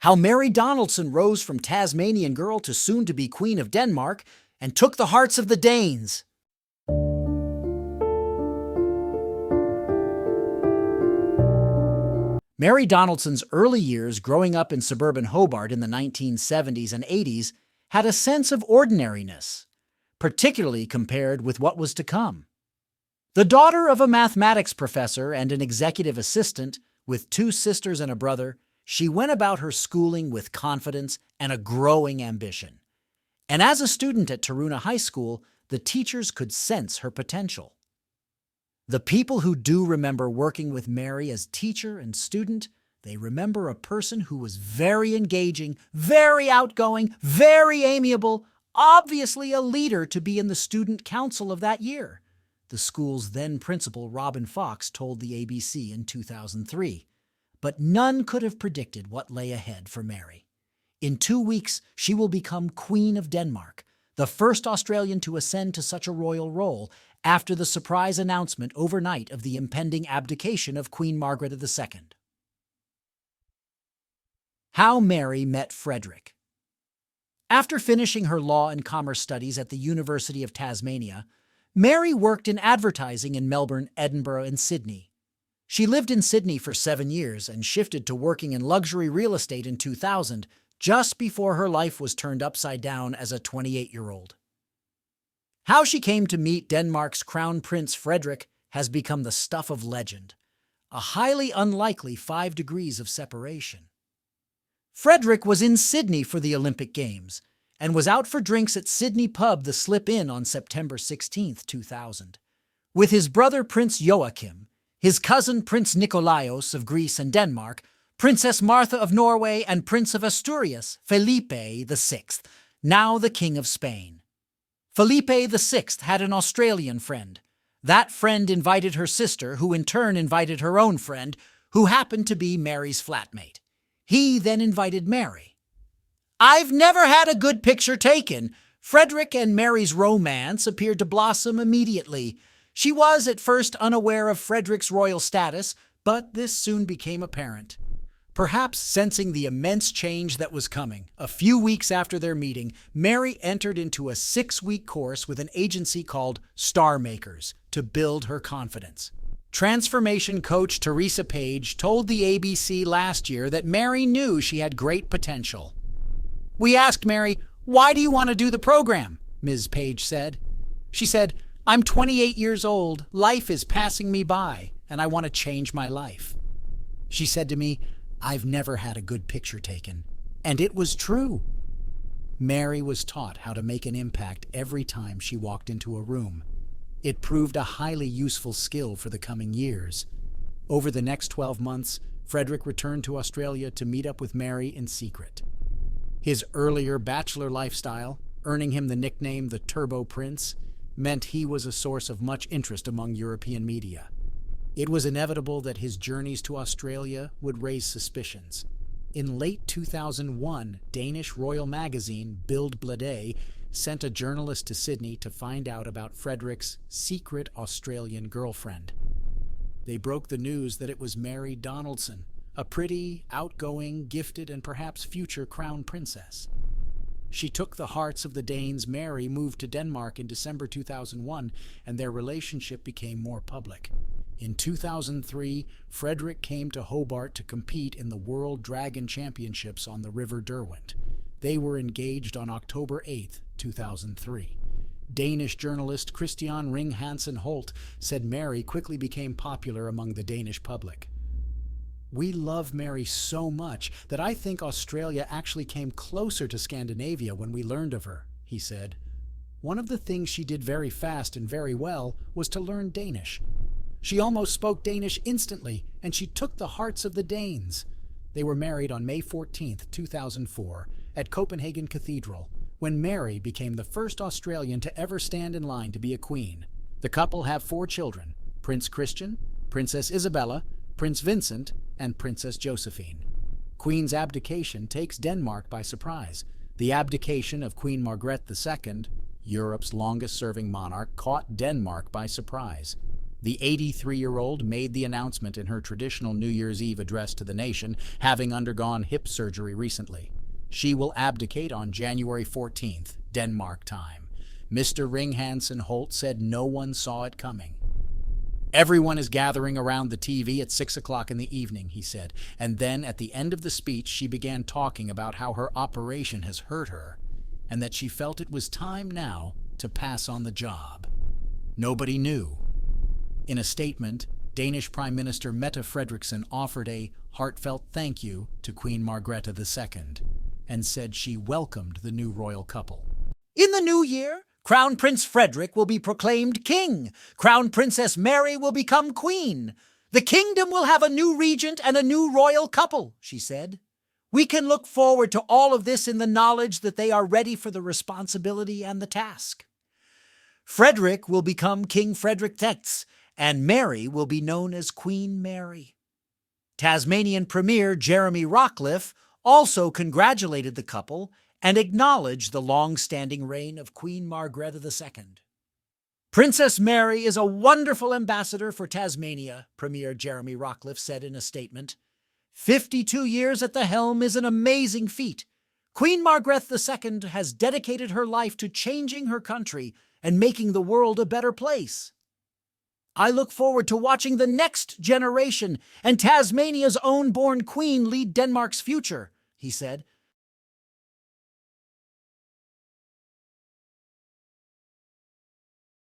How Mary Donaldson rose from Tasmanian girl to soon-to-be Queen of Denmark and took the hearts of the Danes. Mary Donaldson's early years growing up in suburban Hobart in the 1970s and 80s had a sense of ordinariness, particularly compared with what was to come. The daughter of a mathematics professor and an executive assistant, with 2 sisters and a brother, she went about her schooling with confidence and a growing ambition. And as a student at Taroona High School, the teachers could sense her potential. The people who do remember working with Mary as teacher and student, they remember a person who was very engaging, very outgoing, very amiable, obviously a leader to be in the student council of that year. The school's then principal, Robin Fox, told the ABC in 2003. But none could have predicted what lay ahead for Mary. In 2 weeks, she will become Queen of Denmark, the first Australian to ascend to such a royal role after the surprise announcement overnight of the impending abdication of Queen Margaret II. How Mary met Frederick. After finishing her law and commerce studies at the University of Tasmania, Mary worked in advertising in Melbourne, Edinburgh, and Sydney. She lived in Sydney for 7 years and shifted to working in luxury real estate in 2000, just before her life was turned upside down as a 28-year-old. How she came to meet Denmark's Crown Prince Frederick has become the stuff of legend, a highly unlikely 5 degrees of separation. Frederick was in Sydney for the Olympic Games and was out for drinks at Sydney pub The Slip Inn on September 16, 2000, with his brother Prince Joachim, his cousin Prince Nikolaos of Greece and Denmark, Princess Martha of Norway, and Prince of Asturias, Felipe VI, now the King of Spain. Felipe VI had an Australian friend. That friend invited her sister, who in turn invited her own friend, who happened to be Mary's flatmate. He then invited Mary. I've never had a good picture taken. Frederick and Mary's romance appeared to blossom immediately. She was at first unaware of Frederick's royal status, but this soon became apparent. Perhaps sensing the immense change that was coming, a few weeks after their meeting, Mary entered into a 6-week course with an agency called Star Makers to build her confidence. Transformation coach Teresa Page told the ABC last year that Mary knew she had great potential. We asked Mary, "Why do you want to do the program?" Ms. Page said. She said, "I'm 28 years old, life is passing me by, and I want to change my life." She said to me, "I've never had a good picture taken." And it was true. Mary was taught how to make an impact every time she walked into a room. It proved a highly useful skill for the coming years. Over the next 12 months, Frederick returned to Australia to meet up with Mary in secret. His earlier bachelor lifestyle, earning him the nickname the Turbo Prince, meant he was a source of much interest among European media. It was inevitable that his journeys to Australia would raise suspicions. In late 2001, Danish royal magazine Bild Blade sent a journalist to Sydney to find out about Frederick's secret Australian girlfriend. They broke the news that it was Mary Donaldson, a pretty, outgoing, gifted, and perhaps future crown princess. She took the hearts of the Danes. Mary moved to Denmark in December 2001, and their relationship became more public. In 2003, Frederick came to Hobart to compete in the World Dragon Championships on the River Derwent. They were engaged on October 8, 2003. Danish journalist Christian Ring Hansen Holt said Mary quickly became popular among the Danish public. "We love Mary so much that I think Australia actually came closer to Scandinavia when we learned of her," he said. "One of the things she did very fast and very well was to learn Danish. She almost spoke Danish instantly, and she took the hearts of the Danes." They were married on May 14, 2004, at Copenhagen Cathedral, when Mary became the first Australian to ever stand in line to be a queen. The couple have 4 children: Prince Christian, Princess Isabella, Prince Vincent, and Princess Josephine. Queen's abdication takes Denmark by surprise. The abdication of Queen Margaret II, Europe's longest-serving monarch, caught Denmark by surprise. The 83-year-old made the announcement in her traditional New Year's Eve address to the nation, having undergone hip surgery recently. She will abdicate on January 14th, Denmark time. Mr. Ringhansen Holt said no one saw it coming. Everyone is gathering around the TV at 6 o'clock in the evening, he said, and then at the end of the speech she began talking about how her operation has hurt her, and that she felt it was time now to pass on the job. Nobody knew. In a statement, Danish Prime Minister Mette Frederiksen offered a heartfelt thank you to Queen Margrethe II and said she welcomed the new royal couple. In the new year, Crown Prince Frederick will be proclaimed king. Crown Princess Mary will become queen. The kingdom will have a new regent and a new royal couple, she said. We can look forward to all of this in the knowledge that they are ready for the responsibility and the task. Frederick will become King Frederick X, and Mary will be known as Queen Mary. Tasmanian Premier Jeremy Rockliff also congratulated the couple and acknowledged the long-standing reign of Queen Margrethe II. Princess Mary is a wonderful ambassador for Tasmania, Premier Jeremy Rockliff said in a statement. 52 years at the helm is an amazing feat. Queen Margrethe II has dedicated her life to changing her country and making the world a better place. I look forward to watching the next generation and Tasmania's own born queen lead Denmark's future, he said.